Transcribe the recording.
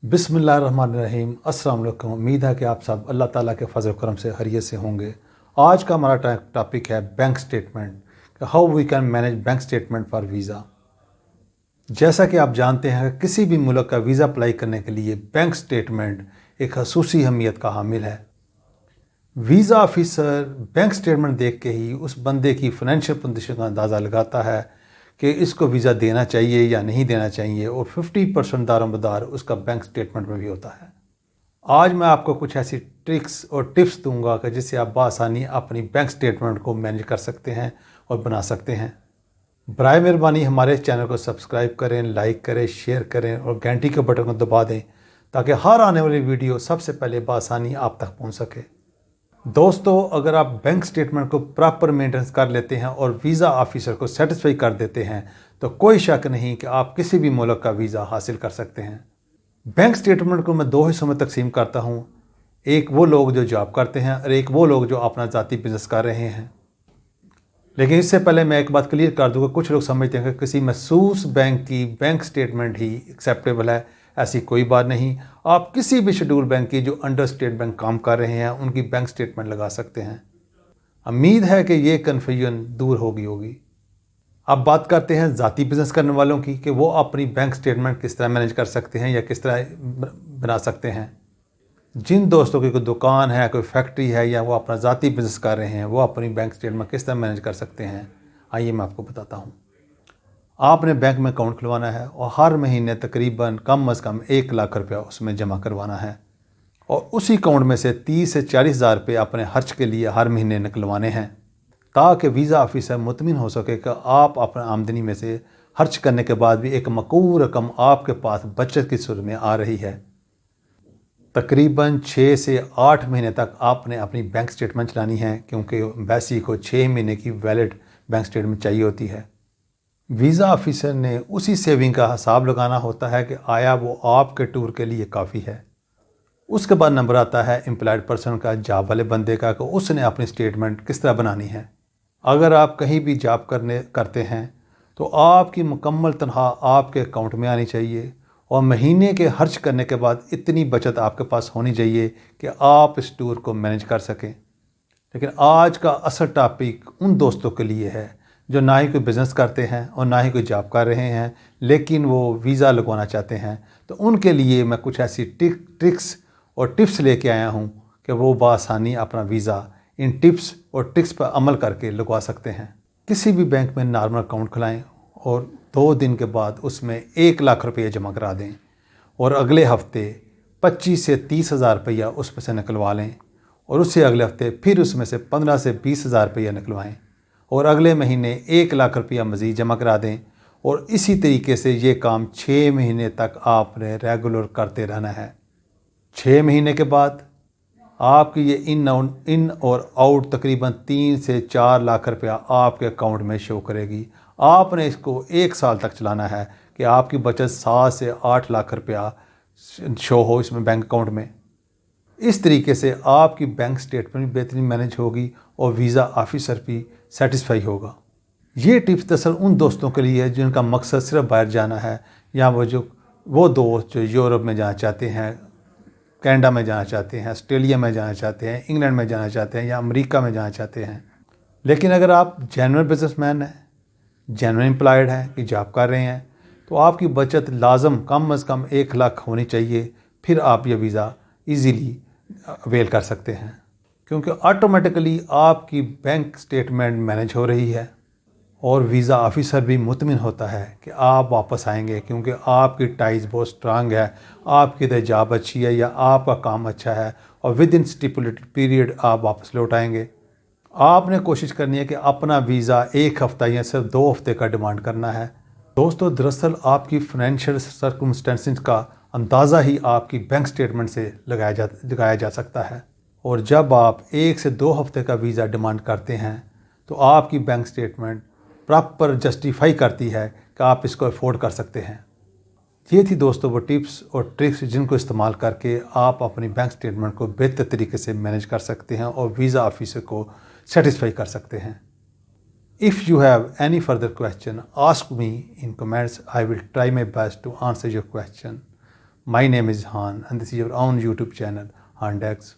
बिस्मिल्लाहिर्रहमानिर्रहीम। अस्सलाम वालेकुम। उम्मीद है कि आप सब अल्लाह ताला के फजल करम से खैरियत से होंगे। आज का हमारा टॉपिक है bank statement, how we can manage bank statement for visa. जैसा कि आप जानते हैं कि किसी भी मुल्क का वीज़ा अप्लाई करने के लिए बैंक स्टेटमेंट एक खसूसी अहमियत का हामिल है। वीज़ा ऑफिसर बैंक स्टेटमेंट देख के ही उस बंदे की फ़ाइनेंशियल पोजीशन का अंदाज़ा लगाता है कि इसको वीज़ा देना चाहिए या नहीं देना चाहिए, और 50% दारोमदार उसका बैंक स्टेटमेंट में भी होता है। आज मैं आपको कुछ ऐसी ट्रिक्स और टिप्स दूंगा कि जिससे आप बआसानी अपनी बैंक स्टेटमेंट को मैनेज कर सकते हैं और बना सकते हैं। बराए मेहरबानी हमारे चैनल को सब्सक्राइब करें, लाइक करें, शेयर करें और घंटी के बटन को दबा दें ताकि हर आने वाली वीडियो सबसे पहले बआसानी आप तक पहुंच सके। दोस्तों, अगर आप बैंक स्टेटमेंट को प्रॉपर मेंटेनेंस कर लेते हैं और वीज़ा ऑफिसर को सेटिस्फाई कर देते हैं तो कोई शक नहीं कि आप किसी भी मुल्क का वीज़ा हासिल कर सकते हैं। बैंक स्टेटमेंट को मैं दो हिस्सों में तकसीम करता हूं, एक वो लोग जो जॉब करते हैं और एक वो लोग जो अपना ज़ाती बिजनेस कर रहे हैं। लेकिन इससे पहले मैं एक बात क्लियर कर दूँ कि कुछ लोग समझते हैं कि किसी महसूस बैंक की बैंक स्टेटमेंट ही एक्सेप्टेबल है। ऐसी कोई बात नहीं। आप किसी भी शेड्यूल बैंक की जो अंडर स्टेट बैंक काम कर रहे हैं उनकी बैंक स्टेटमेंट लगा सकते हैं। उम्मीद है कि ये कन्फ्यूजन दूर होगी। अब बात करते हैं ज़ाती बिज़नेस करने वालों की कि वो अपनी बैंक स्टेटमेंट किस तरह मैनेज कर सकते हैं या किस तरह बना सकते हैं। जिन दोस्तों की कोई दुकान है, कोई फैक्ट्री है या वो अपना ज़ाती बिज़नेस कर रहे हैं, वो अपनी बैंक स्टेटमेंट किस तरह मैनेज कर सकते हैं, आइए मैं आपको बताता हूँ। आपने बैंक में अकाउंट खुलवाना है और हर महीने तकरीबन कम अज़ कम 1 लाख रुपया उसमें जमा करवाना है और उसी अकाउंट में से 30 से 40 हज़ार रुपये अपने खर्च के लिए हर महीने निकलवाने हैं ताकि वीज़ा ऑफिसर मुतमिन हो सके कि आप अपनी आमदनी में से खर्च करने के बाद भी एक मकबूल रकम आपके पास बचत की सूरत में आ रही है। तकरीबन 6 से 8 महीने तक आपने अपनी बैंक स्टेटमेंट चलानी है क्योंकि एम्बेसी को 6 महीने की वैलिड बैंक स्टेटमेंट चाहिए होती है। वीज़ा ऑफिसर ने उसी सेविंग का हिसाब लगाना होता है कि आया वो आपके टूर के लिए काफ़ी है। उसके बाद नंबर आता है एम्प्लॉयड पर्सन का, जॉब वाले बंदे का, कि उसने अपनी स्टेटमेंट किस तरह बनानी है। अगर आप कहीं भी जॉब करते हैं तो आपकी मुकम्मल तनख्वाह आपके अकाउंट में आनी चाहिए और महीने के खर्च करने के बाद इतनी बचत आपके पास होनी चाहिए कि आप इस टूर को मैनेज कर सकें। लेकिन आज का असल टॉपिक उन दोस्तों के लिए है जो ना ही कोई बिज़नेस करते हैं और ना ही कोई जॉब कर रहे हैं लेकिन वो वीज़ा लगवाना चाहते हैं। तो उनके लिए मैं कुछ ऐसी ट्रिक्स और टिप्स लेके आया हूँ कि वो बआसानी अपना वीज़ा इन टिप्स और ट्रिक्स पर अमल करके लगवा सकते हैं। किसी भी बैंक में नॉर्मल अकाउंट खुलाएं और 2 दिन के बाद उसमें 1 लाख रुपये जमा करा दें और अगले हफ्ते 25 से 30 हज़ार रुपया उसमें से निकलवा लें और उससे अगले हफ्ते फिर उसमें से 15 से 20 हज़ार रुपया निकलवाएँ और अगले महीने 1 लाख रुपया मज़ीद जमा करा दें। और इसी तरीके से ये काम 6 महीने तक आपने रेगुलर करते रहना है। 6 महीने के बाद आपकी ये इन और आउट तकरीबन 3 से 4 लाख रुपया आपके अकाउंट में शो करेगी। आपने इसको 1 साल तक चलाना है कि आपकी बचत 7 से 8 लाख रुपया शो हो इसमें बैंक अकाउंट में। इस तरीके से आपकी बैंक स्टेटमेंट भी बेहतरीन मैनेज होगी और वीज़ा ऑफिसर भी सेटिस्फाई होगा। ये टिप्स दरअसल उन दोस्तों के लिए है जिनका मकसद सिर्फ बाहर जाना है, या वो दोस्त जो यूरोप में जाना चाहते हैं, कनाडा में जाना चाहते हैं, ऑस्ट्रेलिया में जाना चाहते हैं, इंग्लैंड में जाना चाहते हैं या अमेरिका में जाना चाहते हैं। लेकिन अगर आप जेन्युइन बिजनेसमैन हैं, जेन्युइन एम्प्लॉयड हैं कि जॉब कर रहे हैं, तो आपकी बचत लाजम कम अज़ कम 1 लाख होनी चाहिए। फिर आप ये वीज़ा ईज़िली अवेल कर सकते हैं क्योंकि ऑटोमेटिकली आपकी बैंक स्टेटमेंट मैनेज हो रही है और वीज़ा ऑफिसर भी मुतमिन होता है कि आप वापस आएंगे क्योंकि आपकी टाइज बहुत स्ट्रांग है, आपकी तो जॉब अच्छी है या आपका काम अच्छा है और विद इन स्टिपुलेटेड पीरियड आप वापस लौट आएंगे। आपने कोशिश करनी है कि अपना वीज़ा 1 हफ़्ता या सिर्फ 2 हफ़्ते का डिमांड करना है। दोस्तों, दरअसल आपकी फाइनेंशियल सर्कमस्टेंसेस का अंदाज़ा ही आपकी बैंक स्टेटमेंट से लगाया जा सकता है और जब आप 1 से 2 हफ़्ते का वीज़ा डिमांड करते हैं तो आपकी बैंक स्टेटमेंट प्रॉपर जस्टिफाई करती है कि आप इसको अफोर्ड कर सकते हैं। ये थी दोस्तों वो टिप्स और ट्रिक्स जिनको इस्तेमाल करके आप अपनी बैंक स्टेटमेंट को बेहतर तरीके से मैनेज कर सकते हैं और वीज़ा ऑफिसर को सेटिस्फाई कर सकते हैं। If you have any further question ask me in comments, I will try my best to answer your question. My name is Han and this is your own YouTube channel, Han Dex.